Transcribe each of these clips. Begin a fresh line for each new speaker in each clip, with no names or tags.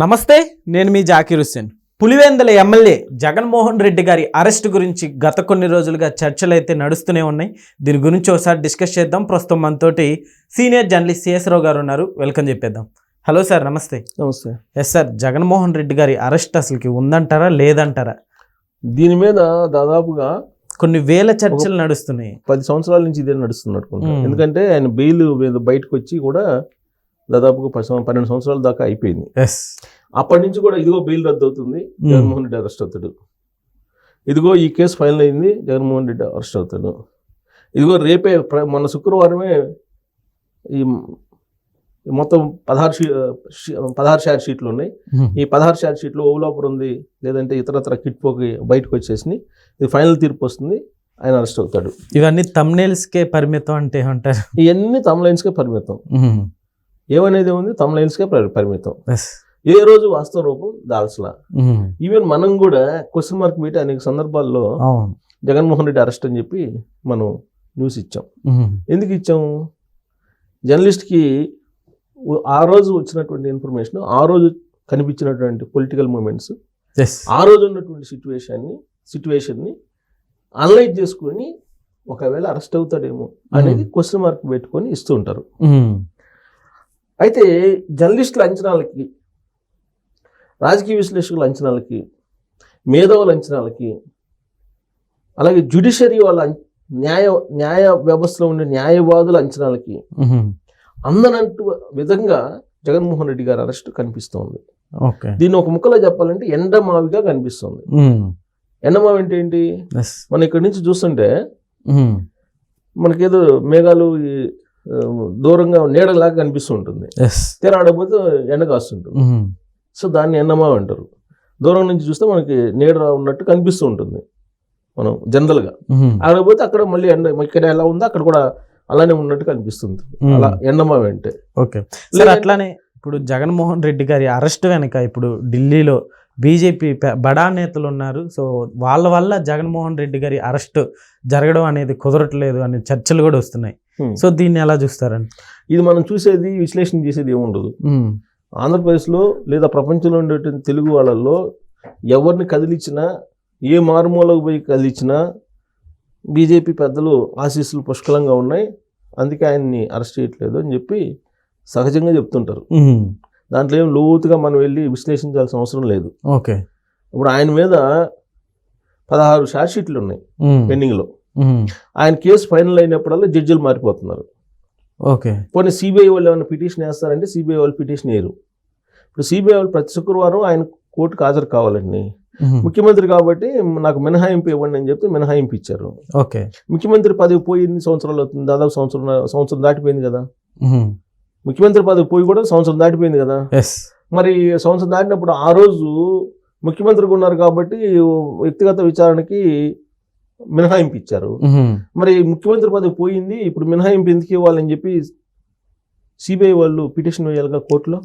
నమస్తే, నేను మీ జాకీర్ హుస్సేన్. పులివెందుల ఎమ్మెల్యే జగన్మోహన్ రెడ్డి గారి అరెస్ట్ గురించి గత కొన్ని రోజులుగా చర్చలు అయితే నడుస్తూనే ఉన్నాయి. దీని గురించి ఒకసారి డిస్కస్ చేద్దాం. ప్రస్తుతం మనతోటి సీనియర్ జర్నలిస్ట్ సిఎస్ రావు గారు ఉన్నారు. వెల్కమ్ చెప్పేద్దాం. హలో సార్, నమస్తే.
నమస్తే.
ఎస్ సార్, జగన్మోహన్ రెడ్డి గారి అరెస్ట్ అసలుకి ఉందంటారా లేదంటారా?
దీని మీద దాదాపుగా
కొన్ని వేల చర్చలు నడుస్తున్నాయి.
10 సంవత్సరాల నుంచి ఇదే నడుస్తుంది అనుకుంటా. ఎందుకంటే ఆయన బెయిల్ మీద బయటకు వచ్చి కూడా దాదాపుగా 12 సంవత్సరాల దాకా అయిపోయింది. అప్పటి నుంచి కూడా ఇదిగో బెయిల్ రద్దు అవుతుంది, జగన్మోహన్ రెడ్డి అరెస్ట్ అవుతాడు, ఇదిగో ఈ కేసు ఫైనల్ అయింది, జగన్మోహన్ రెడ్డి అరెస్ట్ అవుతాడు, ఇదిగో రేపే మొన్న శుక్రవారమే ఈ మొత్తం 16 షార్ట్ షీట్లు ఉన్నాయి. ఈ 16 షార్ట్ షీట్లు ఓవలాపర్ ఉంది, లేదంటే ఇతరత్ర కిట్పోకి బయటకు వచ్చేసి ఇది ఫైనల్ తీర్పు వస్తుంది, ఆయన అరెస్ట్ అవుతాడు.
ఇవన్నీ థంబ్నెయిల్స్కే పరిమితం అంటే ఏమంటారు?
ఇవన్నీ తమ్లైన్స్కే పరిమితం. ఏమనేది ఉంది, తమ్లైన్స్కే పరిమితం. ఏ రోజు వాస్తవ రూపం దాల్సలా. ఈవెన్ మనం కూడా క్వశ్చన్ మార్క్ పెట్టి అనేక సందర్భాల్లో జగన్మోహన్ రెడ్డి అరెస్ట్ అని చెప్పి మనం న్యూస్ ఇచ్చాం. ఎందుకు ఇచ్చాము? జర్నలిస్ట్కి ఆ రోజు వచ్చినటువంటి ఇన్ఫర్మేషన్, ఆ రోజు కనిపించినటువంటి పొలిటికల్ మూమెంట్స్, ఆ రోజు ఉన్నటువంటి సిచ్యువేషన్ని అనలైజ్ చేసుకొని ఒకవేళ అరెస్ట్ అవుతాడేమో అనేది క్వశ్చన్ మార్క్ పెట్టుకొని ఇస్తూ ఉంటారు. అయితే జర్నలిస్టుల అంచనాలకి, రాజకీయ విశ్లేషకుల అంచనాలకి, మేధావుల అంచనాలకి, అలాగే జ్యుడిషియరీ వాళ్ళ న్యాయ వ్యవస్థలో ఉండే న్యాయవాదుల అంచనాలకి అందనంటు విధంగా జగన్మోహన్ రెడ్డి గారి అరెస్ట్ కనిపిస్తోంది. దీన్ని ఒక ముక్కలో చెప్పాలంటే ఎండమావిగా కనిపిస్తుంది. ఎండమావి అంటే ఏంటి? మనం ఇక్కడి నుంచి చూస్తుంటే మనకేదో మేఘాలు దూరంగా నీడలాగా కనిపిస్తూ ఉంటుంది, తీరాడకపోతే ఎండ కాస్తుంటుంది. సో దాన్ని ఎండమావి అంటారు. దూరం నుంచి చూస్తే మనకి నీడ ఉన్నట్టు కనిపిస్తూ ఉంటుంది మనం జనరల్గా. ఆడకపోతే అక్కడ మళ్ళీ ఎండ ఇక్కడ ఎలా ఉందో అక్కడ కూడా అలానే ఉన్నట్టు కనిపిస్తుంది. అలా ఎండమావి అంటే.
ఓకే సార్, అట్లానే ఇప్పుడు జగన్మోహన్ రెడ్డి గారి అరెస్ట్ వెనక ఇప్పుడు ఢిల్లీలో బీజేపీ బడా నేతలు ఉన్నారు. సో వాళ్ళ వల్ల జగన్మోహన్ రెడ్డి గారి అరెస్ట్ జరగడం అనేది కుదరట్లేదు అనే చర్చలు కూడా వస్తున్నాయి. సో దీన్ని ఎలా చూస్తారండి?
ఇది మనం చూసేది, విశ్లేషణ చేసేది ఏముండదు. ఆంధ్రప్రదేశ్లో లేదా ప్రపంచంలో ఉండేటువంటి తెలుగు వాళ్ళల్లో ఎవరిని కదిలించినా, ఏ మారుమూలకు పోయి కదిలించినా బీజేపీ పెద్దలు ఆశీస్సులు పుష్కలంగా ఉన్నాయి, అందుకే ఆయన్ని అరెస్ట్ చేయట్లేదు అని చెప్పి సహజంగా చెప్తుంటారు. దాంట్లో ఏం లోతుగా మనం వెళ్ళి విశ్లేషించాల్సిన అవసరం లేదు.
ఓకే,
ఇప్పుడు ఆయన మీద 16 షార్ట్ షీట్లు ఉన్నాయి పెండింగ్లో. ఆయన కేసు ఫైనల్ అయినప్పుడల్లా జడ్జిలు మారిపోతున్నారు.
ఓకే,
పోనీ సిబిఐ వాళ్ళు ఏమైనా పిటిషన్ వేస్తారంటే సిబిఐ వాళ్ళు పిటిషన్ వేయరు. ఇప్పుడు సిబిఐ వాళ్ళు ప్రతి శుక్రవారం ఆయన కోర్టుకు హాజరు కావాలండి. ముఖ్యమంత్రి కాబట్టి నాకు మినహాయింపు ఇవ్వండి అని చెప్తే మినహాయింపు ఇచ్చారు.
ఓకే,
ముఖ్యమంత్రి పదవి పోయి ఎన్ని సంవత్సరాలు అవుతుంది? దాదాపు సంవత్సరం దాటిపోయింది కదా. ముఖ్యమంత్రి పదవి పోయి కూడా సంవత్సరం దాటిపోయింది కదా. మరి సంవత్సరం దాటినప్పుడు ఆ రోజు ముఖ్యమంత్రిగా ఉన్నారు కాబట్టి వ్యక్తిగత విచారణకి మినహాయింపు ఇచ్చారు. మరి ముఖ్యమంత్రి పదవి పోయింది, ఇప్పుడు మినహాయింపు ఎందుకు ఇవ్వాలని చెప్పి సిబిఐ వాళ్ళు పిటిషన్ వేయాలిగా కోర్టులో.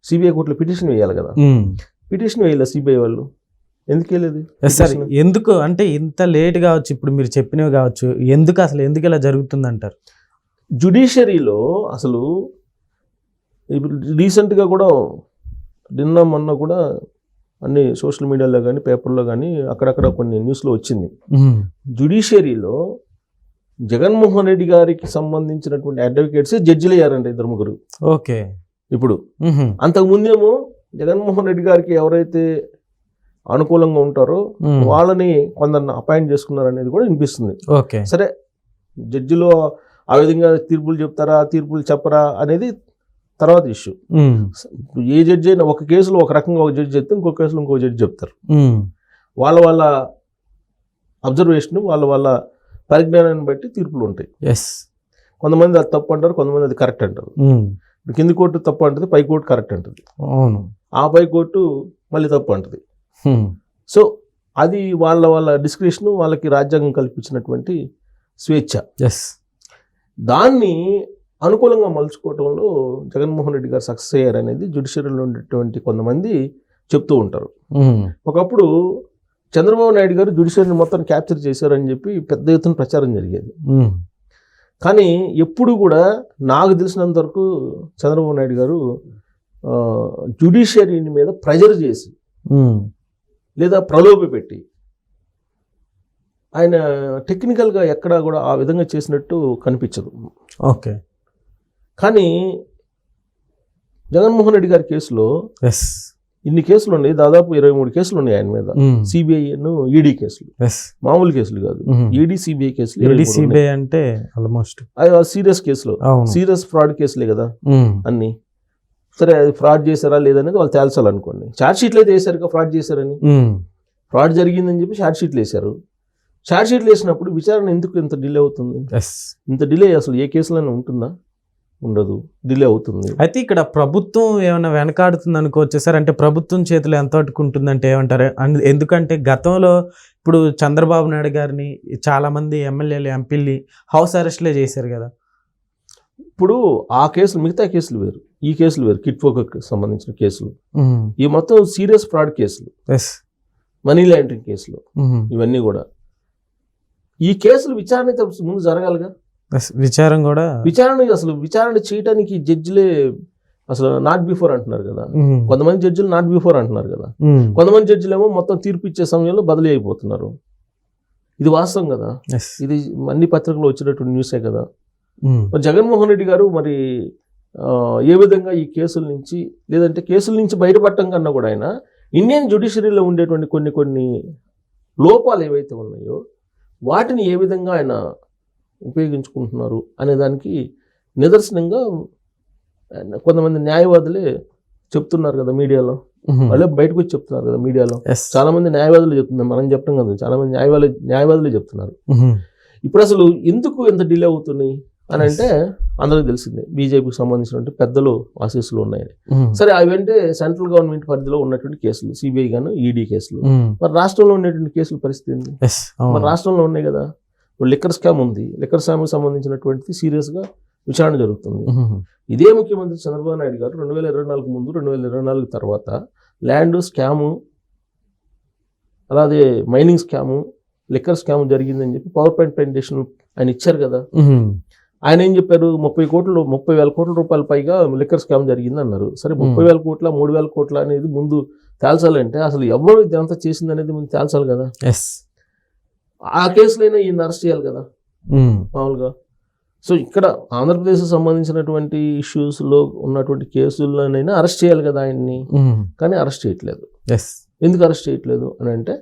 సిబిఐ కోర్టులో పిటిషన్ వేయాలి కదా. పిటిషన్ వేయాలి సిబిఐ వాళ్ళు. ఎందుకు వేయలేదు?
ఎందుకు అంటే ఇంత లేట్ కావచ్చు, ఇప్పుడు మీరు చెప్పినవి కావచ్చు, ఎందుకు ఇలా జరుగుతుంది అంటారు?
జ్యుడిషియరీలో అసలు ఇప్పుడు రీసెంట్గా కూడా మొన్న కూడా అన్ని సోషల్ మీడియాలో కానీ పేపర్లో కానీ అక్కడక్కడ కొన్ని న్యూస్లో వచ్చింది. జ్యుడిషియరీలో జగన్మోహన్ రెడ్డి గారికి సంబంధించినటువంటి అడ్వకేట్స్ జడ్జిలు అయ్యారంట, 2-3.
ఓకే,
ఇప్పుడు అంతకుముందేమో జగన్మోహన్ రెడ్డి గారికి ఎవరైతే అనుకూలంగా ఉంటారో వాళ్ళని కొందరిని అపాయింట్ చేసుకున్నారు అనేది కూడా వినిపిస్తుంది.
ఓకే,
సరే, జడ్జిలో ఆ విధంగా తీర్పులు చెప్తారా, తీర్పులు చెప్పరా అనేది తర్వాత ఇష్యూ. ఏ జడ్జి అయినా ఒక కేసులో ఒక రకంగా ఒక జడ్జి చెప్తే ఇంకో కేసులో ఇంకో జడ్జి చెప్తారు. వాళ్ళ అబ్జర్వేషన్, వాళ్ళ పరిజ్ఞానాన్ని బట్టి తీర్పులు ఉంటాయి. కొంతమంది అది తప్పు అంటారు, కొంతమంది అది కరెక్ట్ అంటారు. కింది కోర్టు తప్పు అంటుంది, పై కోర్టు కరెక్ట్ అంటుంది, ఆ పై కోర్టు మళ్ళీ తప్పు అంటుంది. సో అది వాళ్ళ డిస్క్రిప్షన్, వాళ్ళకి రాజ్యాంగం కల్పించినటువంటి స్వేచ్ఛ. దాన్ని అనుకూలంగా మలుచుకోవడంలో జగన్మోహన్ రెడ్డి గారు సక్సెస్ అయ్యారనేది జ్యుడిషియరీలో ఉండేటువంటి కొంతమంది చెప్తూ ఉంటారు. ఒకప్పుడు చంద్రబాబు నాయుడు గారు జ్యుడిషియరీని మొత్తం క్యాప్చర్ చేశారని చెప్పి పెద్ద ఎత్తున ప్రచారం జరిగేది. కానీ ఎప్పుడు కూడా నాకు తెలిసినంత వరకు చంద్రబాబు నాయుడు గారు జ్యుడిషియరీని మీద ప్రెజర్ చేసి లేదా ప్రలోభ పెట్టి ఆయన టెక్నికల్గా ఎక్కడా కూడా ఆ విధంగా చేసినట్టు కనిపించదు.
ఓకే.
కానీ జగన్మోహన్ రెడ్డి గారి కేసులో ఇన్ని కేసులు ఉన్నాయి, దాదాపు 23 కేసులు ఉన్నాయి ఆయన మీద. సిబిఐ ఈడీ కేసులు, మామూలు కేసులు కాదు, ఈడీ సిబిఐ కేసులు.
సిబిఐ అంటే ఆల్మోస్ట్
సీరియస్ కేసులు, సీరియస్ ఫ్రాడ్ కేసులే కదా అన్ని. సరే అది ఫ్రాడ్ చేశారా లేదనేది వాళ్ళు తేల్చాలనుకోండి. ఛార్జ్ షీట్లు అయితే వేశారు కదా ఫ్రాడ్ చేశారని, ఫ్రాడ్ జరిగిందని చెప్పి ఛార్జ్ షీట్లు వేశారు. ఛార్జ్ షీట్లు వేసినప్పుడు విచారణ ఎందుకు ఇంత డిలే అవుతుంది? ఇంత డిలే అసలు ఏ కేసులోనే ఉంటుందా? ఉండదు, డిలే అవుతుంది.
అయితే ఇక్కడ ప్రభుత్వం ఏమైనా వెనకాడుతుంది అనుకోవచ్చు సార్? అంటే ప్రభుత్వం చేతిలో ఎంత ఉంటుందంటే ఏమంటారు? ఎందుకంటే గతంలో ఇప్పుడు చంద్రబాబు నాయుడు గారిని చాలా మంది ఎమ్మెల్యేలు ఎంపీలు హౌస్ అరెస్ట్లే చేశారు కదా.
ఇప్పుడు ఆ కేసులు, మిగతా కేసులు వేరు, ఈ కేసులు వేరు. కిట్ ఫోక్ సంబంధించిన కేసులు, ఈ మొత్తం సీరియస్ ఫ్రాడ్ కేసులు, మనీ లాండరింగ్ కేసులు, ఇవన్నీ కూడా. ఈ కేసులు విచారణ ముందు జరగాలిగా. విచారణ చేయడానికి జడ్జిలే అసలు నాట్ బిఫోర్ అంటున్నారు కదా. కొంతమంది జడ్జిలు నాట్ బిఫోర్ అంటున్నారు కదా. కొంతమంది జడ్జిలు ఏమో మొత్తం తీర్పు ఇచ్చే సమయంలో బదిలీ అయిపోతున్నారు. ఇది వాస్తవం కదా, ఇది అన్ని పత్రికలు వచ్చినటువంటి న్యూసే కదా. మరి జగన్మోహన్ రెడ్డి గారు మరి ఏ విధంగా ఈ కేసుల నుంచి, లేదంటే కేసుల నుంచి బయటపడటం కన్నా కూడా ఆయన ఇండియన్ జ్యుడిషియరీలో ఉండేటువంటి కొన్ని లోపాలు ఏవైతే ఉన్నాయో వాటిని ఏ విధంగా ఆయన ఉపయోగించుకుంటున్నారు అనే దానికి నిదర్శనంగా కొంతమంది న్యాయవాదులే చెప్తున్నారు కదా మీడియాలో. వాళ్ళే బయటకు వచ్చి చెప్తున్నారు కదా మీడియాలో. చాలా మంది న్యాయవాదులు చెప్తున్నారు, మనం చెప్పడం కదా, చాలా మంది న్యాయవాదులే చెప్తున్నారు. ఇప్పుడు అసలు ఎందుకు ఎంత డిలే అవుతున్నాయి అని అంటే అందరికి తెలిసిందే, బీజేపీకి సంబంధించినటువంటి పెద్దలు ఆశీస్సులు ఉన్నాయని. సరే అవంటే సెంట్రల్ గవర్నమెంట్ పరిధిలో ఉన్నటువంటి కేసులు, సిబిఐ గాను ఈడీ కేసులు. మరి రాష్ట్రంలో ఉండేటువంటి కేసుల పరిస్థితి ఏంటి? మరి రాష్ట్రంలో ఉన్నాయి కదా. ఇప్పుడు లిక్కర్ స్కామ్ ఉంది, లిక్కర్ స్కామ్కి సంబంధించినటువంటి సీరియస్గా విచారణ జరుగుతుంది. ఇదే ముఖ్యమంత్రి చంద్రబాబు నాయుడు గారు 2024 ముందు 2024 తర్వాత ల్యాండ్ స్కాము, అలాగే మైనింగ్ స్కాము, లిక్కర్ స్కామ్ జరిగిందని చెప్పి పవర్ పాయింట్ ప్రెజెంటేషన్ ఆయన ఇచ్చారు కదా. ఆయన ఏం చెప్పారు? 30,000 కోట్ల రూపాయల పైగా లిక్కర్ స్కామ్ జరిగింది అన్నారు. సరే 30,000 కోట్ల 3,000 కోట్ల అనేది ముందు తేల్చాలంటే అసలు ఎవరు ఇదంతా చేసింది అనేది ముందు తేల్చాలి కదా. ఆ కేసులైనా ఈయన అరెస్ట్ చేయాలి కదా మామూలుగా. సో ఇక్కడ ఆంధ్రప్రదేశ్కి సంబంధించినటువంటి ఇష్యూస్లో ఉన్నటువంటి కేసులనైనా అరెస్ట్ చేయాలి కదా ఆయన్ని, కానీ అరెస్ట్ చేయట్లేదు. ఎందుకు అరెస్ట్ చేయట్లేదు అని అంటే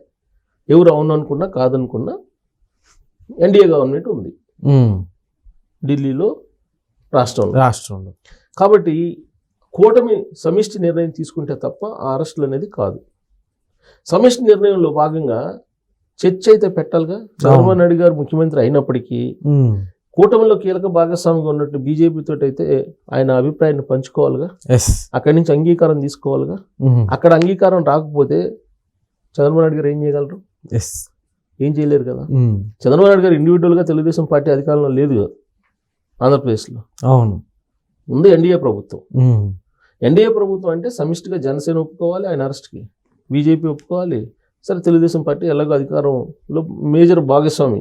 ఎవరు అవును అనుకున్నా కాదనుకున్నా ఎన్డీఏ గవర్నమెంట్ ఉంది ఢిల్లీలో, రాష్ట్రంలో. కాబట్టి కూటమి సమిష్టి నిర్ణయం తీసుకుంటే తప్ప ఆ అరెస్టులు అనేది కాదు. సమిష్టి నిర్ణయంలో భాగంగా చర్చ అయితే పెట్టాలిగా. చంద్రబాబు నాయుడు గారు ముఖ్యమంత్రి అయినప్పటికీ కూటమిలో కీలక భాగస్వామిగా ఉన్నట్టు బీజేపీ తోటి అయితే ఆయన అభిప్రాయాన్ని పంచుకోవాలిగా, అక్కడి నుంచి అంగీకారం తీసుకోవాలిగా. అక్కడ అంగీకారం రాకపోతే చంద్రబాబు నాయుడు గారు ఏం చేయగలరు? ఏం చేయలేరు కదా. చంద్రబాబు నాయుడు గారు ఇండివిజువల్గా తెలుగుదేశం పార్టీ అధికారంలో లేదు కదా ఆంధ్రప్రదేశ్లో. అవును, ఉంది ఎన్డీఏ ప్రభుత్వం. ఎన్డీఏ ప్రభుత్వం అంటే సమిష్టిగా జనసేన ఒప్పుకోవాలి ఆయన అరెస్ట్కి, బీజేపీ ఒప్పుకోవాలి. సరే తెలుగుదేశం పార్టీ ఎలాగో అధికారంలో మేజర్ భాగస్వామి.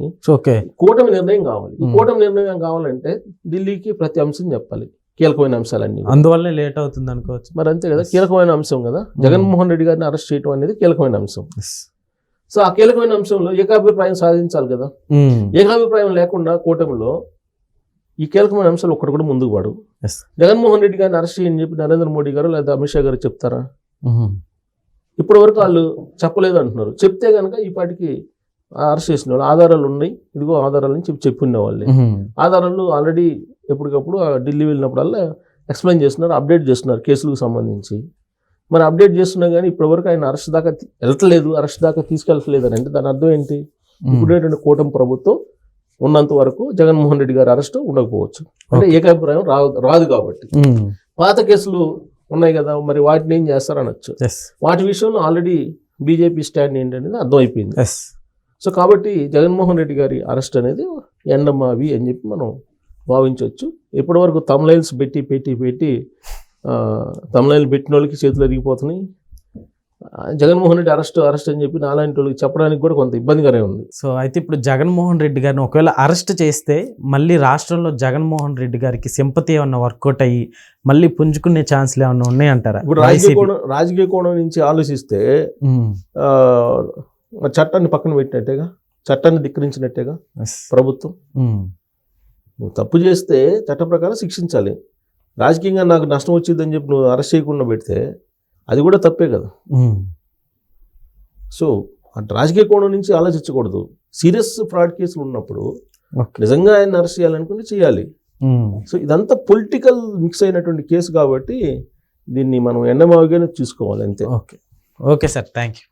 కూటమి నిర్ణయం కావాలి. ఈ కూటమి నిర్ణయం కావాలంటే ఢిల్లీకి ప్రతి అంశం చెప్పాలి, కీలకమైన అంశాలన్నీ.
అందువల్ల లేట్ అవుతుంది అనుకోవచ్చు.
మరి అంతే కదా, కీలకమైన అంశం కదా. జగన్మోహన్ రెడ్డి గారిని అరెస్ట్ చేయడం అనేది కీలకమైన అంశం. సో ఆ కీలకమైన అంశంలో ఏకాభిప్రాయం సాధించాలి కదా. ఏకాభిప్రాయం లేకుండా కూటమిలో ఈ కీలకమైన అంశాలు ఒక్కటి కూడా ముందుకు పడు. జగన్మోహన్ రెడ్డి గారిని అరెస్ట్ చేయని చెప్పి నరేంద్ర మోడీ గారు లేదా అమిత్ షా గారు చెప్తారా? ఇప్పటి వరకు వాళ్ళు చెప్పలేదు అంటున్నారు. చెప్తే కనుక ఈ పాటికి అరెస్ట్ చేసిన వాళ్ళు ఆధారాలు ఉన్నాయి, ఇదిగో ఆధారాలని చెప్పుకునే వాళ్ళే. ఆధారాలు ఆల్రెడీ ఎప్పటికప్పుడు ఢిల్లీ వెళ్ళినప్పుడల్లా ఎక్స్ప్లెయిన్ చేస్తున్నారు, అప్డేట్ చేస్తున్నారు కేసులకు సంబంధించి. మరి అప్డేట్ చేస్తున్నా కానీ ఇప్పటివరకు ఆయన అరెస్ట్ దాకా వెళ్ళట్లేదు, అరెస్ట్ దాకా తీసుకెళ్ళట్లేదు అని అంటే దాని అర్థం ఏంటి? ఇప్పుడేటువంటి కూటమి ప్రభుత్వం ఉన్నంత వరకు జగన్మోహన్ రెడ్డి గారి అరెస్ట్ ఉండకపోవచ్చు. అంటే ఏకాభిప్రాయం రాదు కాబట్టి. పాత కేసులు ఉన్నాయి కదా, మరి వాటిని ఏం చేస్తారనొచ్చు. వాటి విషయంలో ఆల్రెడీ బీజేపీ స్టాండ్ ఏంటనేది అర్థమైపోయింది. సో కాబట్టి జగన్మోహన్ రెడ్డి గారి అరెస్ట్ అనేది ఎండమావి అని చెప్పి మనం భావించవచ్చు. ఇప్పటి వరకు తమ్లైన్స్ పెట్టి తమ్లైన్లు పెట్టిన వాళ్ళకి చేతులు ఎరిగిపోతున్నాయి, జగన్మోహన్ రెడ్డి అరెస్ట్ అని చెప్పి నాలాంటి వాళ్ళకి చెప్పడానికి కూడా కొంత ఇబ్బందిగానే ఉంది.
సో అయితే ఇప్పుడు జగన్మోహన్ రెడ్డి గారిని ఒకవేళ అరెస్ట్ చేస్తే మళ్ళీ రాష్ట్రంలో జగన్మోహన్ రెడ్డి గారికి సింపతి ఏమన్నా వర్కౌట్ అయ్యి మళ్ళీ పుంజుకునే ఛాన్స్లు ఏమన్నా ఉన్నాయంటారా?
ఇప్పుడు రాజకీయ కోణం నుంచి ఆలోచిస్తే చట్టాన్ని పక్కన పెట్టినట్టేగా, చట్టాన్ని ధిక్కరించినట్టేగా ప్రభుత్వం. నువ్వు తప్పు చేస్తే చట్ట ప్రకారం శిక్షించాలి. రాజకీయంగా నాకు నష్టం వచ్చిందని చెప్పి నువ్వు అరెస్ట్ చేయకుండా పెడితే అది కూడా తప్పే కదా. సో రాజకీయ కోణం నుంచి ఆలోచించకూడదు. సీరియస్ ఫ్రాడ్ కేసులు ఉన్నప్పుడు నిజంగా ఆయన అరెస్ట్ చేయాలనుకుంటే చేయాలి. సో ఇదంతా పొలిటికల్ మిక్స్ అయినటువంటి కేసు కాబట్టి దీన్ని మనం ఎండమావిగానే చూసుకోవాలి అంతే.
Okay sir, thank you.